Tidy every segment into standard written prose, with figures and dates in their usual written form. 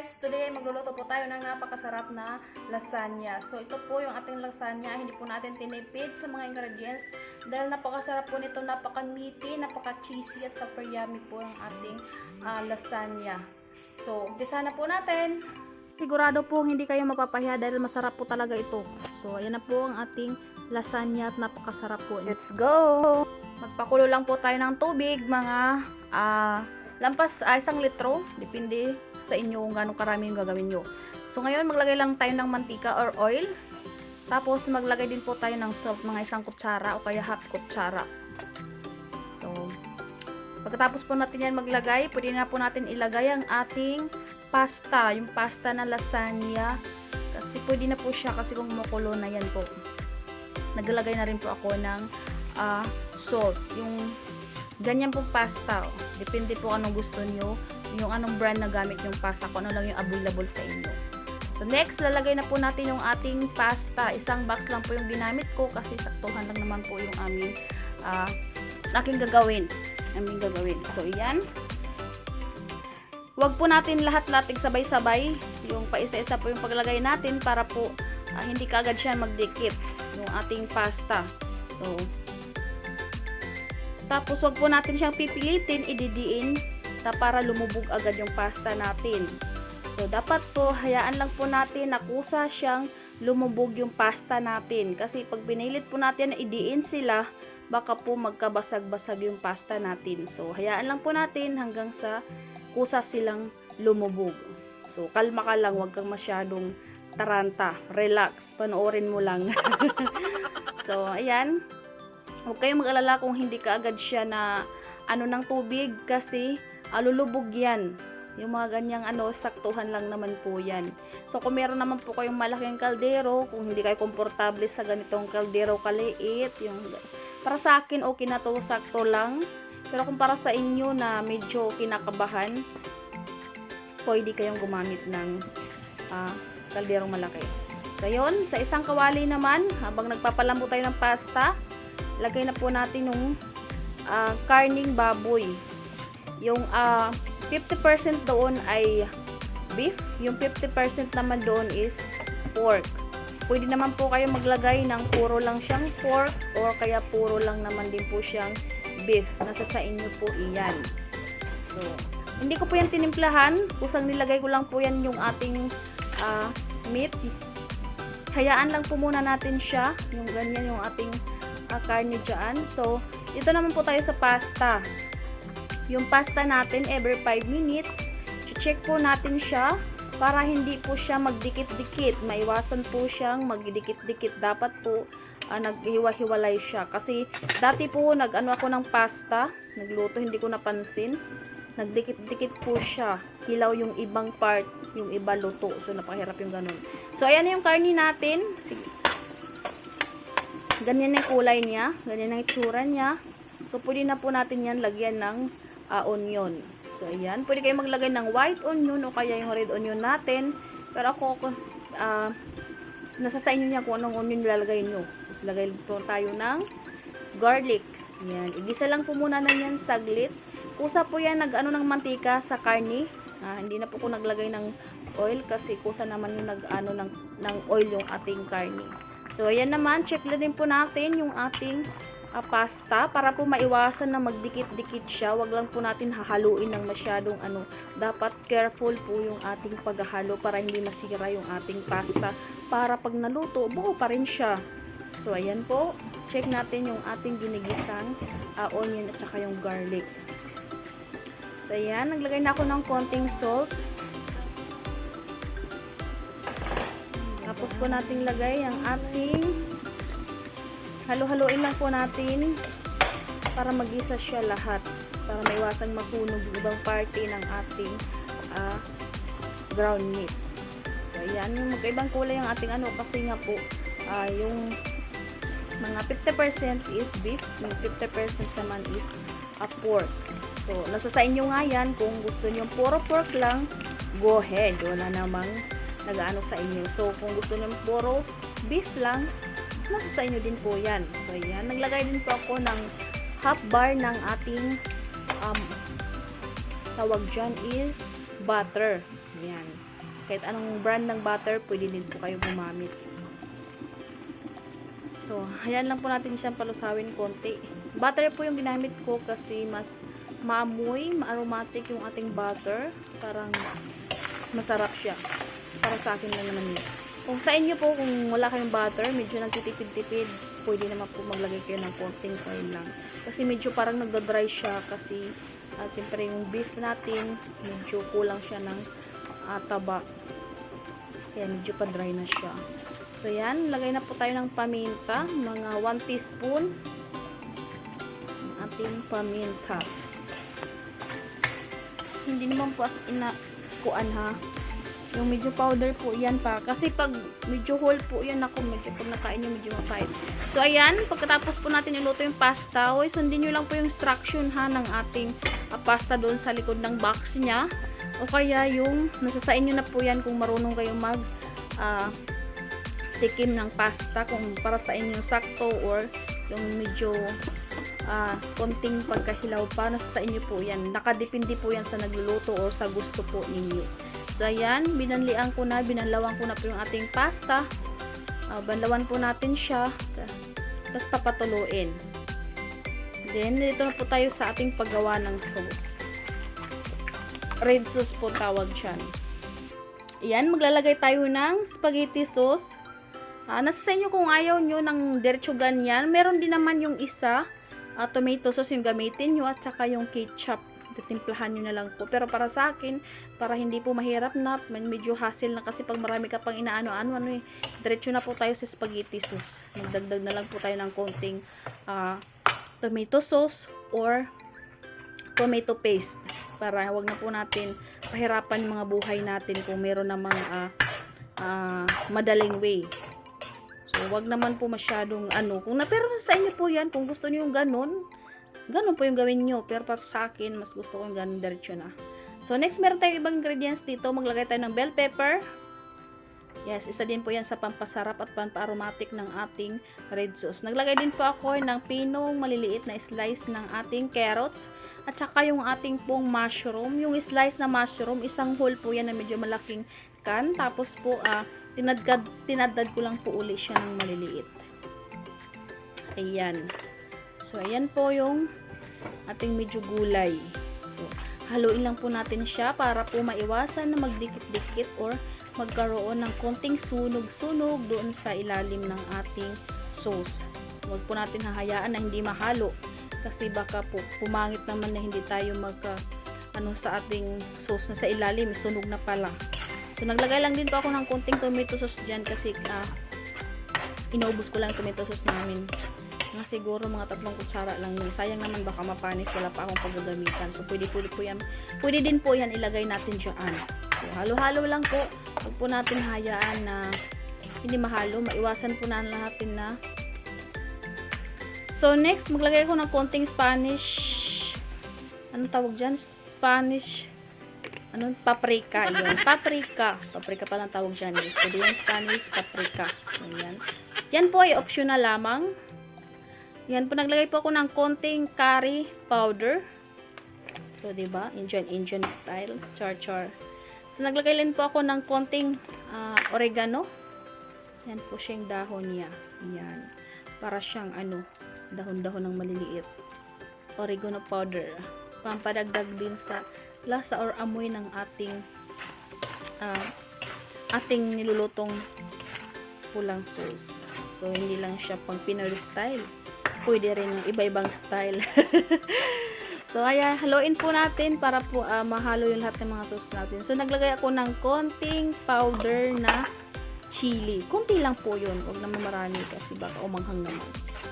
Guys, today magluluto po tayo ng napakasarap na lasagna. So ito po yung ating lasagna, hindi po natin tinipid sa mga ingredients dahil napakasarap po nito, napaka-meaty, napaka-cheesy at super yummy po ang ating lasagna. So umpisa na po natin. Sigurado po hindi kayo mapapahiya dahil masarap po talaga ito. So ayan na po ang ating lasagna at napakasarap po. Let's go! Magpakulo lang po tayo ng tubig, mga lampas 1 litro, depende sa inyo kung gano'ng karami yung gagawin nyo. So ngayon maglagay lang tayo ng mantika or oil, tapos maglagay din po tayo ng salt, mga 1 kutsara o kaya half kutsara. So pagkatapos po natin yan maglagay, pwede na po natin ilagay ang ating pasta, yung pasta na lasagna, kasi pwede na po siya kasi kung kumukulo na yan po. Naglalagay na rin po ako ng salt, yung ganyan po pasta. Depende po anong gusto nyo, yung anong brand na gamit yung pasta, kung ano lang yung available sa inyo. So next, lalagay na po natin yung ating pasta. 1 box lang po yung ginamit ko kasi saktuhan lang naman po yung aking gagawin. So yan. Huwag po natin lahat-lahat sabay-sabay. Yung paisa-isa po yung paglagay natin para po hindi kaagad siya magdikit yung ating pasta. So tapos wag po natin siyang pipilitin, ididiin para lumubog agad yung pasta natin. So dapat po hayaan lang po natin na kusa siyang lumubog yung pasta natin. Kasi pag pinilit po natin na idiin sila, baka po magkabasag-basag yung pasta natin. So hayaan lang po natin hanggang sa kusa silang lumubog. So kalma ka lang, wag kang masyadong taranta. Relax, panoorin mo lang. So ayan. Huwag kayong mag-alala kung hindi kaagad siya na ng tubig kasi lulubog yan. Yung mga ganyang saktuhan lang naman po yan. So kung meron naman po kayong malaking kaldero, kung hindi kayo komportable sa ganitong kaldero kaliit, para sa akin okay na to, sakto lang. Pero kung para sa inyo na medyo kinakabahan, pwede kayong gumamit ng kalderong malaki. So yun, sa isang kawali naman, habang nagpapalambo tayo ng pasta, lagay na po natin yung karning baboy. Yung 50% doon ay beef, yung 50% naman doon is pork. Pwede naman po kayo maglagay ng puro lang siyang pork or kaya puro lang naman din po siyang beef. Nasa sa inyo po iyan. So, hindi ko po yan tinimplahan. Kusang nilagay ko lang po yan yung ating meat. Hayaan lang po muna natin siya. Yung ganyan yung ating karne dyan. So, dito naman po tayo sa pasta. Yung pasta natin, every 5 minutes, check po natin siya para hindi po siya magdikit-dikit. Maiwasan po siyang magdikit-dikit. Dapat po naghiwa-hiwalay siya. Kasi dati po nag-ano ako ng pasta, nagluto, hindi ko napansin. Nagdikit-dikit po siya. Hilaw yung ibang part, yung iba luto. So, napakahirap yung ganun. So, ayan na yung karne natin. Sige. Ganyan na yung kulay niya, ganyan ang itsura niya. So, pwede na po natin yan lagyan ng onion. So, ayan. Pwede kayo maglagay ng white onion o kaya yung red onion natin. Pero ako, nasa sa inyo niya kung anong onion nilalagay nyo. Tapos, lagay po tayo ng garlic. Ayan. Igisa lang po muna na yan saglit. Kusa po yan ng mantika sa karne. Hindi na po ko naglagay ng oil kasi kusa naman yung ng oil yung ating karne. So, ayan naman, check din po natin yung ating pasta para po maiwasan na magdikit-dikit siya. Wag lang po natin hahaluin ng masyadong Dapat careful po yung ating paghahalo para hindi masira yung ating pasta. Para pag naluto, buo pa rin siya. So, ayan po. Check natin yung ating ginigisang onion at saka yung garlic. So, ayan. Naglagay na ako ng konting salt. Tapos po natin lagay ang ating halo-haloin lang po natin para magisa siya lahat para maiwasan masunog yung ibang party ng ating ground meat. So ayan, yung magkaibang kulay ang ating kasi nga po yung mga 50% is beef, yung 50% naman is pork. So nasa sa inyo nga yan, kung gusto nyo puro pork lang, go ahead, wala namang nagaano sa inyo. So, kung gusto nyo puro beef lang, nasa sa inyo din po yan. So, ayan. Naglagay din po ako ng half bar ng ating tawag dyan is butter. Ayan. Kahit anong brand ng butter, pwede din po kayo gumamit. So, hayaan lang po natin siyang palusawin konti. Butter po yung ginamit ko kasi mas maamoy, ma-aromatic yung ating butter. Parang masarap siya. Para sa akin lang naman yun. Kung sa inyo po, kung wala kayong butter, medyo nagtitipid-tipid, pwede naman po maglagay kayo ng konting oil lang. Kasi medyo parang nagda-dry siya kasi siyempre yung beef natin, medyo kulang siya ng taba. Kaya medyo pa-dry na siya. So yan, lagay na po tayo ng paminta, mga 1 teaspoon ang ating paminta. Hindi naman po as inakuan ha. Yung medyo powder po yan pa. Kasi pag medyo whole po yan ako, medyo pag nakain nyo medyo mapait. So ayan, pagkatapos po natin iluto yung pasta, sundin nyo lang po yung instruction ha ng ating pasta doon sa likod ng box niya. O kaya yung nasasain nyo na po yan kung marunong kayong mag tikim ng pasta, kung para sa inyo sakto or yung medyo konting pagkahilaw pa, nasa sa inyo po yan. Nakadepende po yan sa nagluluto or sa gusto po ninyo. So ayan, binanlawan ko na po yung ating pasta. Banlawan po natin siya, tapos papatuluin. Then dito na po tayo sa ating paggawa ng sauce. Red sauce po tawag dyan. Ayan, maglalagay tayo ng spaghetti sauce. Nasa sa inyo kung ayaw nyo ng diretso ganyan. Meron din naman yung isa, tomato sauce yung gamitin nyo at saka yung ketchup. Titimplahan nyo na lang po. Pero para sa akin, para hindi po mahirap na, medyo hassle na kasi pag marami ka pang inaano-ano, diretso na po tayo sa spaghetti sauce. Magdagdag na lang po tayo ng konting tomato sauce or tomato paste. Para wag na po natin pahirapan yung mga buhay natin kung meron namang madaling way. So, wag naman po masyadong pero sa inyo po yan, kung gusto niyo yung ganun po yung gawin nyo. Pero para sa akin, mas gusto ko yung ganun diretso na. So, next, meron tayong ibang ingredients dito. Maglagay tayo ng bell pepper. Yes, isa din po yan sa pampasarap at pampa-aromatic ng ating red sauce. Naglagay din po ako ng pinong maliliit na slice ng ating carrots. At saka yung ating pong mushroom. Yung slice na mushroom, isang whole po yan na medyo malaking can. Tapos po, tinadad ko lang po uli siya ng maliliit. Ayan. So, ayan po yung ating medyo gulay. So, haluin lang po natin siya para po maiwasan na magdikit-dikit or magkaroon ng konting sunog-sunog doon sa ilalim ng ating sauce. Huwag po natin hahayaan na hindi mahalo kasi baka po pumangit naman na hindi tayo sa ating sauce na sa ilalim, sunog na pala. So, naglagay lang din po ako ng konting tomato sauce dyan kasi inaubos ko lang tomato sauce namin. Siguro mga 3 kutsara lang yun. Sayang naman baka mapanis, wala pa akong paggagamitan. So, pwede din po yan ilagay natin dyan. So, halo-halo lang po. Huwag po natin hayaan na hindi mahalo. Maiwasan po na natin na. So, next, maglagay ko ng konting Spanish. Ano tawag dyan? Spanish. Paprika. Yun. Paprika. Paprika pa lang tawag dyan. Pwede yung Spanish paprika. Ayan. Yan po ay optional lamang. Yan po, naglagay po ako ng konting curry powder. So, diba? Indian style. Char. So, naglagay din po ako ng konting oregano. Yan po siya yung dahon niya. Yan. Para siyang dahon-dahon ng maliliit. Oregano powder. Pampadagdag din sa lasa or amoy ng ating nilulutong pulang sauce. So, hindi lang siya pang Pinoy style. Pwede rin ng iba-ibang style. So, ayan, haluin po natin para po mahalo yung lahat ng mga sauce natin. So, naglagay ako ng konting powder na chili. Kunti lang po yun. Huwag naman marami kasi baka umanghang naman.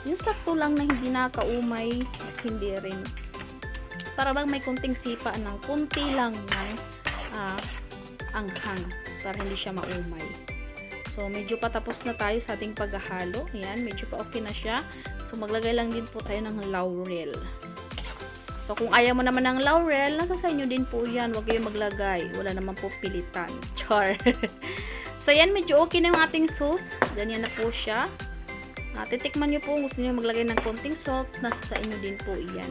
Yung sakto lang na hindi nakaumay at hindi rin. Para bang may konting sipa ng kunti lang ng anghang para hindi siya maumay. So, medyo patapos na tayo sa ating paghahalo. Ayan, medyo pa okay na siya. So, maglagay lang din po tayo ng laurel. So, kung ayaw mo naman ng laurel, nasa sa inyo din po yan. Huwag kayong maglagay. Wala naman po pilitan. Char. So, ayan, medyo okay na yung ating sauce. Ganyan na po siya. Titikman nyo po kung gusto nyo maglagay ng konting salt. Nasa sa inyo din po yan.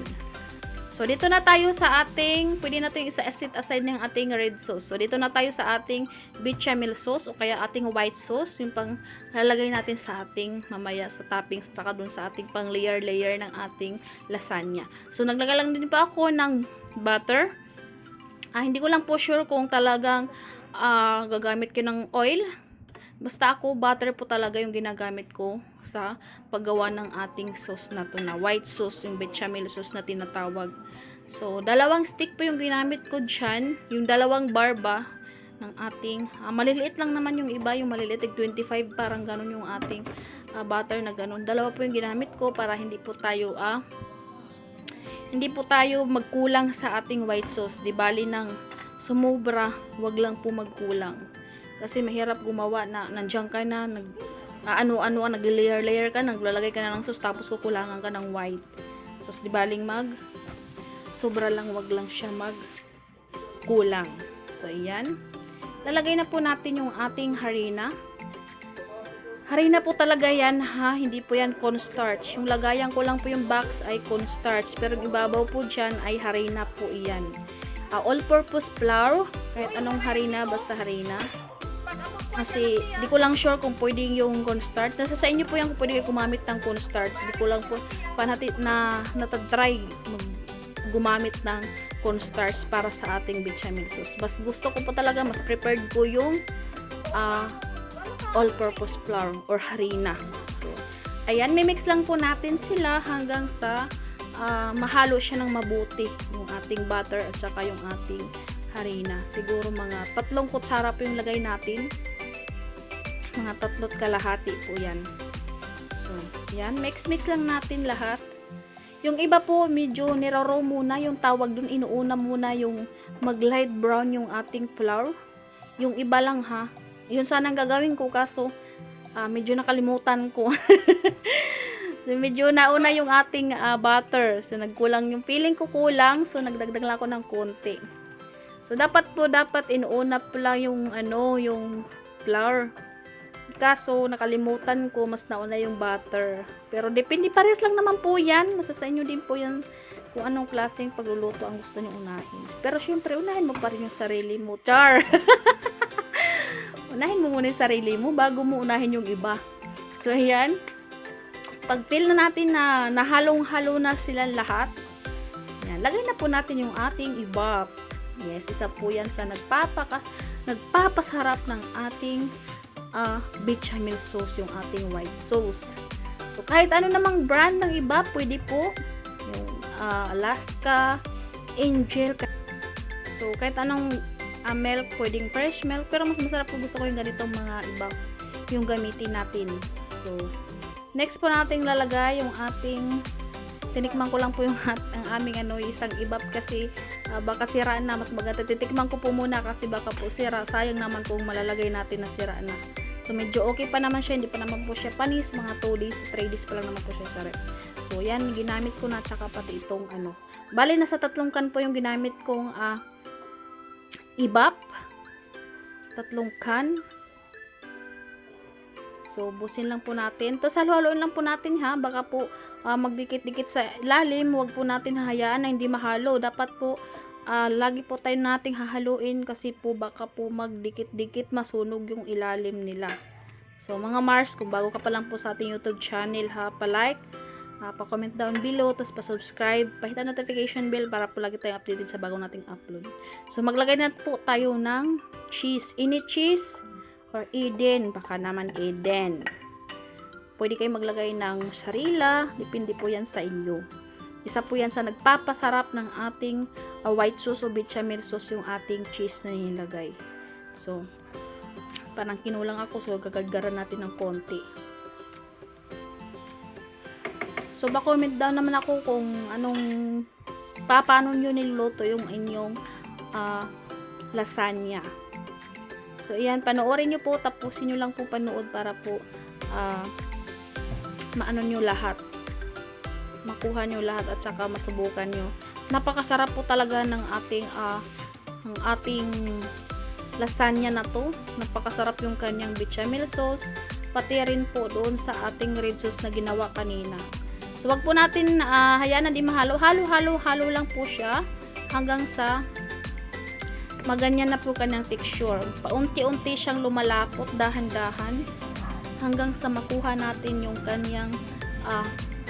So, dito na tayo sa ating, pwede na ito yung set aside ng ating red sauce. So, dito na tayo sa ating bechamel sauce o kaya ating white sauce. Yung pang lalagay natin sa ating mamaya sa toppings at saka dun sa ating pang layer ng ating lasagna. So, naglagay lang din pa ako ng butter. Hindi ko lang po sure kung talagang gagamit ko ng oil. Basta ako, butter po talaga yung ginagamit ko sa paggawa ng ating sauce na to na white sauce, yung bechamel sauce na tinatawag. So, 2 stick po yung ginamit ko dyan. Yung 2 barba ng ating, maliliit lang naman yung iba, yung maliliit, 25, parang ganun yung ating butter na ganun. 2 po yung ginamit ko para hindi po tayo magkulang sa ating white sauce. Di bali ng sumobra, wag lang po magkulang. Kasi mahirap gumawa na nandiyan ka na, nag-layer ka, naglalagay ka na ng sauce, tapos kukulangan ka ng white. So, di baling sobra lang, wag lang siya magkulang. So, ayan. Lalagay na po natin yung ating harina. Harina po talaga yan, ha? Hindi po yan cornstarch. Yung lagayan ko lang po yung box ay cornstarch. Pero yung ibabaw po dyan ay harina po iyan. All-purpose flour. Kahit anong harina, basta harina. Kasi, di ko lang sure kung pwedeng yung cornstarch. Nasa sa inyo po yan kung pwede kayo gumamit ng cornstarch. Di ko lang po natag-try gumamit ng cornstarch para sa ating bechamel sauce. Mas gusto ko po talaga, mas prepared ko yung all-purpose flour or harina. So, ayan, mimix lang po natin sila hanggang sa mahalo siya ng mabuti yung ating butter at saka yung ating harina. Siguro mga 3 kutsara po yung lagay natin. Mga 3 kalahati po yan. So, yan. Mix lang natin lahat. Yung iba po, medyo niraraw muna. Yung tawag dun, inuuna muna yung mag-light brown yung ating flour. Yung iba lang, ha. Yun sanang gagawin ko, kaso medyo nakalimutan ko. So, medyo nauna yung ating butter. So, nagkulang yung feeling ko kulang. So, nagdagdag lang ako ng konti. So, dapat inuuna pala yung yung flour. Kaso, nakalimutan ko, mas nauna yung butter. Pero, depende, pares lang naman po yan. Nasa sa inyo din po yan kung anong klaseng pagluluto ang gusto nyo unahin. Pero, syempre, unahin mo pa rin yung sarili mo. Char! Unahin mo muna yung sarili mo bago mo unahin yung iba. So, ayan. Pag feel na natin na nahalong-halo na sila lahat, yan, lagay na po natin yung ating ibap. Yes, isa po yan sa nagpapasarap ng ating bechamel sauce, yung ating white sauce. So, kahit ano namang brand ng iba, pwede po. Yung Alaska, Angel. So, kahit anong milk, pwedeng fresh milk. Pero mas masarap po, gusto ko yung ganitong mga iba yung gamitin natin. So, next po natin lalagay yung ating, tinikman ko lang po yung ang aming isang ibap kasi baka siraan na, mas maganda. Titikman ko po muna kasi baka po sira. Sayang naman kung malalagay natin na sira na. So, medyo okay pa naman siya. Hindi pa naman po siya panis. Mga 2 days, 3 days pa lang naman po siya sa rep. So, yan. Ginamit ko na. Tsaka pati itong Bali, nasa 3 can po yung ginamit kong ibap. 3 can. So, busin lang po natin. Tapos, halo-haloin lang po natin, ha. Baka po magdikit-dikit sa ilalim. Huwag po natin hahayaan na hindi mahalo. Dapat po, lagi po tayo nating hahaluin kasi po baka po magdikit-dikit, masunog yung ilalim nila. So, mga Mars, kung bago ka pa lang po sa ating YouTube channel, ha, pa-like, pa-comment down below, tapos pa-subscribe, pahit ang notification bell para po lagi tayong updated sa bagong nating upload. So, maglagay na po tayo ng cheese. Any cheese or Eden, baka naman Eden. Pwede kayo maglagay ng sarila, depende po yan sa inyo. Isa po yan sa nagpapasarap ng ating white sauce o bechamel sauce, yung ating cheese na nilagay. So, parang kinulang ako, so gagagaran natin ng konti. So, ba-comment down naman ako kung paano nyo niluluto yung inyong lasagna. So, ayan, panoorin nyo po, tapusin nyo lang po panood para po maano nyo lahat. Makuha nyo lahat at saka masubukan nyo. Napakasarap po talaga ng ating lasagna na to. Napakasarap yung kanyang bechamel sauce. Pati rin po doon sa ating red sauce na ginawa kanina. So, So, wag po natin hayaan na di mahalo. Halo lang po siya hanggang sa maganyan na po kanyang texture. Paunti-unti siyang lumalapot, dahan-dahan, hanggang sa makuha natin yung kanyang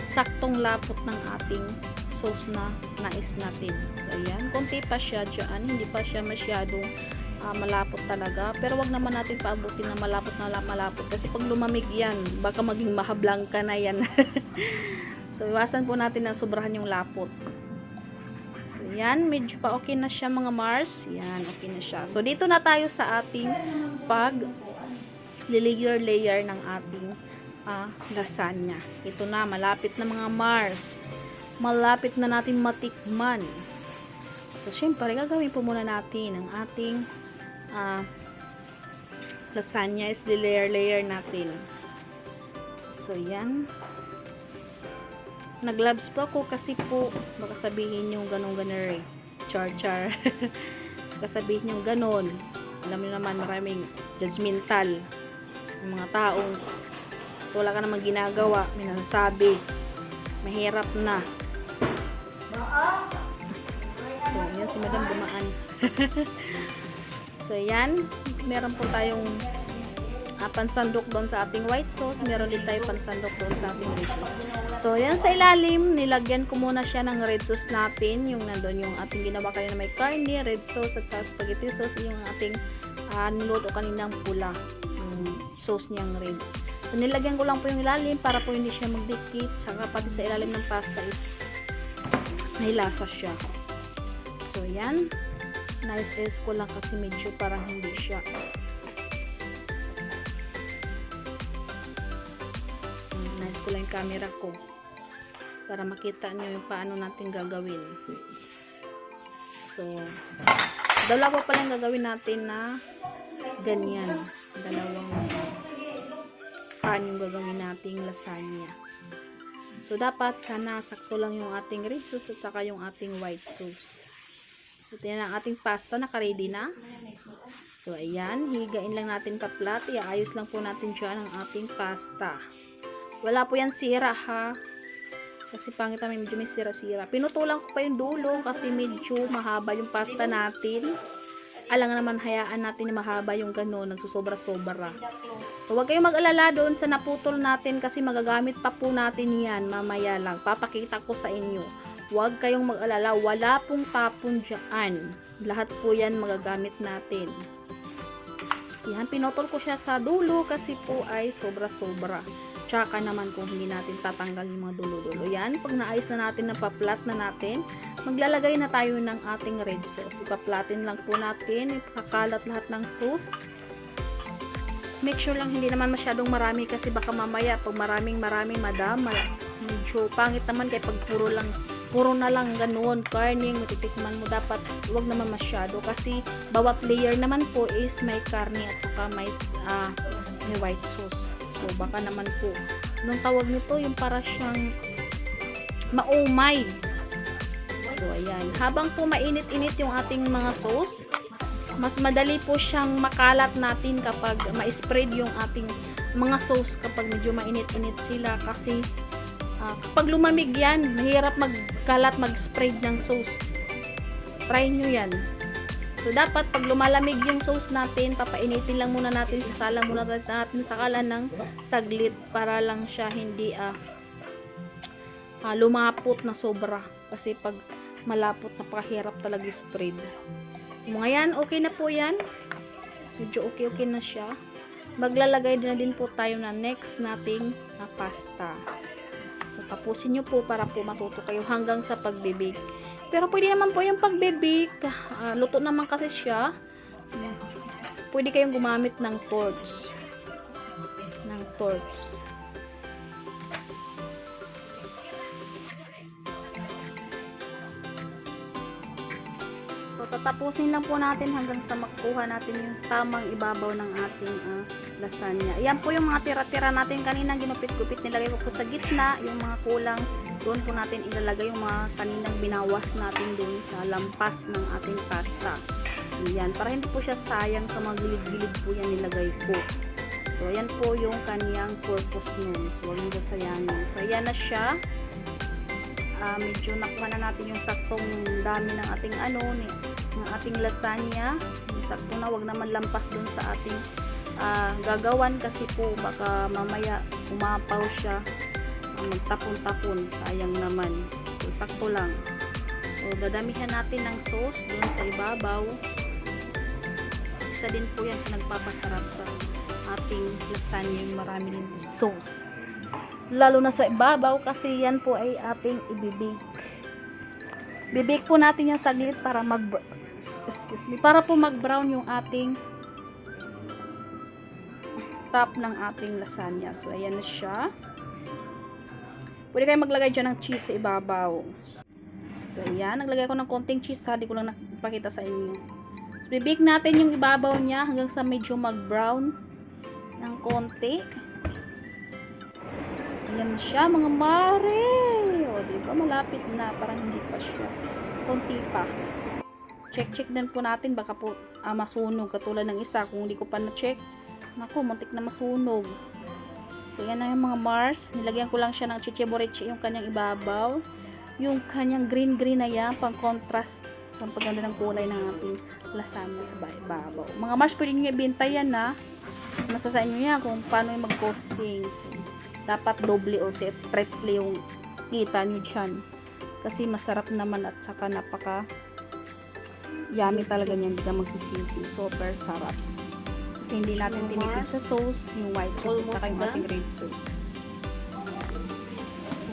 saktong lapot ng ating sauce na nais natin. So, ayan. Konti pa siya dyan. Hindi pa siya masyadong malapot talaga. Pero wag naman natin paabutin na malapot na malapot. Kasi pag lumamig yan, baka maging mahablangka na yan. So, iwasan po natin na sobrahan yung lapot. So, yan. Medyo pa okay na siya mga Mars. Yan. Okay na siya. So, dito na tayo sa ating layer ng ating lasagna. Ito na. Malapit na mga Mars. Malapit na natin matikman. So, syempre, gagawin po muna natin ang ating lasagna is layer natin. So, yan. Nag-gloves po ako kasi po baka sabihin yung ganun-ganer char baka sabihin yung ganun. Alam niyo naman maraming judgmental yung mga taong wala ka namang ginagawa, may nasasabi mahirap na. So yan si Madam dumaan. So yan, meron po tayong pansandok doon sa ating white sauce. Meron din tayo pansandok doon sa ating red sauce. So, yan sa ilalim, nilagyan ko muna siya ng red sauce natin. Yung nandun, yung ating ginawa kanina may carne, red sauce at spaghetti sauce. Yung ating niluto kaninang pula. Yung sauce niyang red. So, nilagyan ko lang po yung ilalim para po hindi siya magdikit. Saka pati sa ilalim ng pasta is nahilasa siya. So, yan. Nice ko lang kasi medyo parang hindi siya. Nice ko lang yung camera ko para makita nyo yung paano natin gagawin. So, dalawa pa lang gagawin natin na ganyan. Dalawang pan yung gagawin nating lasagna. So, dapat sana sakto lang yung ating red sauce at saka yung ating white sauce. So, tingnan ang ating pasta naka-ready na. So, ayan. Higain lang natin pa-flat. Iayos lang po natin dyan ang ating pasta. Wala po yan sira ha. Kasi pangit namin medyo may sira-sira. Pinutulan ko pa yung dulo kasi medyo mahaba yung pasta natin. Alang naman hayaan natin na mahaba yung gano'n. Nagsusobra-sobra. So wag kayong mag-alala doon sa naputol natin kasi magagamit pa po natin yan mamaya lang. Papakita ko sa inyo. Wag kayong mag-alala. Wala pong tapon dyan. Lahat po yan magagamit natin. Yan, pinutol ko siya sa dulo kasi po ay sobra-sobra. Tsaka naman kung hindi natin tatanggal yung mga dulo-dulo. Yan, pag naayos na natin, napaplat na natin, maglalagay na tayo ng ating red sauce. Ipaplatin lang po natin, ipakalat lahat ng sauce. Make sure lang hindi naman masyadong marami kasi baka mamaya pag maraming madam, medyo pangit naman kaya pag puro na lang ganoon, karning, matitikman mo, dapat wag naman masyado kasi bawat layer naman po is may karne at saka may white sauce. So, baka naman po, nung tawag nito, yung para siyang maumay. So, ayan. Habang po mainit-init yung ating mga sauce, mas madali po siyang makalat natin kapag ma-spread yung ating mga sauce kapag medyo mainit-init sila. Kasi, kapag lumamig yan, mahirap magkalat, mag-spread ng sauce. Try nyo yan. So, dapat pag lumalamig yung sauce natin, papainitin lang muna natin, sasalang muna natin sa kalan ng saglit para lang siya hindi lumapot na sobra. Kasi pag malapot, napakahirap talaga spread. So, mga yan, okay na po yan. Medyo okay na siya. Maglalagay na din po tayo na next nating pasta. So, tapusin nyo po para po matuto kayo hanggang sa pagbibig. Pero pwede naman po yung pagbibig. Luto naman kasi siya. Pwede kayong gumamit ng torch. So, tatapusin lang po natin hanggang sa makuha natin yung tamang ibabaw ng ating lasagna. Ayan po yung mga tira-tira natin kanina, ginupit-gupit, nilagay ko po sa gitna. Yung mga kulang, doon po natin ilalagay yung mga kaninang binawas natin doon sa lampas ng ating pasta. Ayan, para hindi po siya sayang sa mga gilid-gilid po yan nilagay ko. So, ayan po yung kaniyang purpose nun. So, huwag nyo sayangin. So, ayan na siya. medyo nakuha na natin yung saktong dami ng ating ng ating lasagna. Yung sakto na, wag naman lampas dun sa ating gagawan kasi po baka mamaya umapaw siya, magtapon-tapon, sayang naman. So sakto lang. So dadamihan natin ng sauce dun sa ibabaw. Isa din po yan sa nagpapasarap sa ating lasagna, yung marami din sauce. Lalo na sa ibabaw kasi yan po ay ating ibibake. Bibake po natin yung saglit para para po mag-brown yung ating top ng ating lasagna. So ayan na siya. Pwede kayo maglagay dyan ng cheese sa ibabaw. So ayan, naglagay ako ng konting cheese, hindi ko lang napakita sa inyo. So bibake natin yung ibabaw niya hanggang sa medyo mag-brown ng konti. Ayan na siya mga mare. O, diba? Malapit na. Parang hindi pa siya. Konti pa. Check din po natin. Baka po masunog. Katulad ng isa. Kung hindi ko pa na-check. Naku, muntik na masunog. So, yan na yung mga Mars. Nilagyan ko lang siya ng chichiborichi yung kanyang ibabaw. Yung kanyang green na yan. Pang contrast. Pang paganda ng kulay ng ating lasagna sa ibabaw. Mga Mars, pwede nyo ibenta yan na. Nasa sa inyo yan kung paano yung mag-costing. Dapat doble o triple yung kita nyo dyan. Kasi masarap naman at saka napaka yummy talaga niyan. Hindi ka magsisisi. Super sarap. Kasi hindi natin tinipid sa sauce. Yung white sauce at saka yung ating red sauce. So,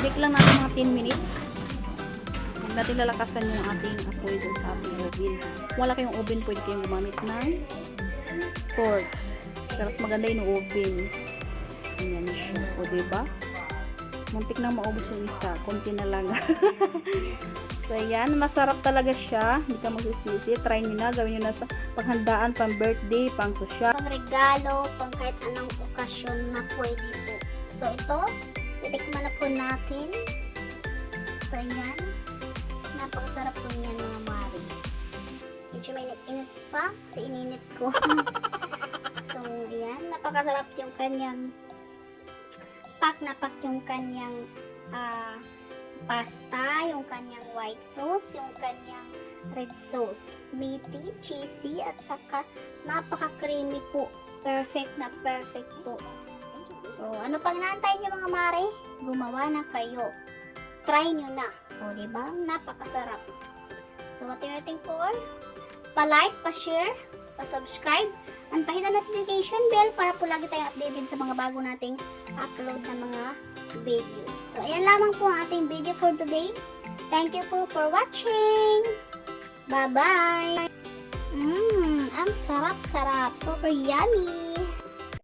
bake lang natin mga 10 minutes. Huwag natin lalakasan yung ating apoy dun sa ating oven. Kung wala kayong oven, pwede kayong gumamit ng torch. Pero mas maganda yung oven. Ayan siya. O, diba? Muntik na maubos yung isa. Konti na lang. So, ayan. Masarap talaga siya. Hindi ka magsisisi. Try nyo na. Gawin nyo na sa paghandaan, pang birthday, pang social. Pang regalo, pang kahit anong okasyon na pwede po. So, ito. Titikman na po natin. So, ayan. Napakasarap po niyan mga mari. Medyo may init pa. Kasi ininit ko. So, ayan. Napakasarap yung kanyang pack na pack yung kanyang pasta, yung kanyang white sauce, yung kanyang red sauce. Meaty, cheesy, at saka napaka-creamy po. Perfect na perfect po. So, ano pang inaantay niyo mga mare? Gumawa na kayo. Try nyo na. O, diba? Napakasarap. So, what you're waiting for? Pa-like, pa-share, pa-subscribe, and pahit ang notification bell para po lagi tayong updated sa mga bago nating upload na mga videos. So, ayan lamang po ang ating video for today. Thank you po for watching. Bye-bye! Ang sarap-sarap. Super yummy!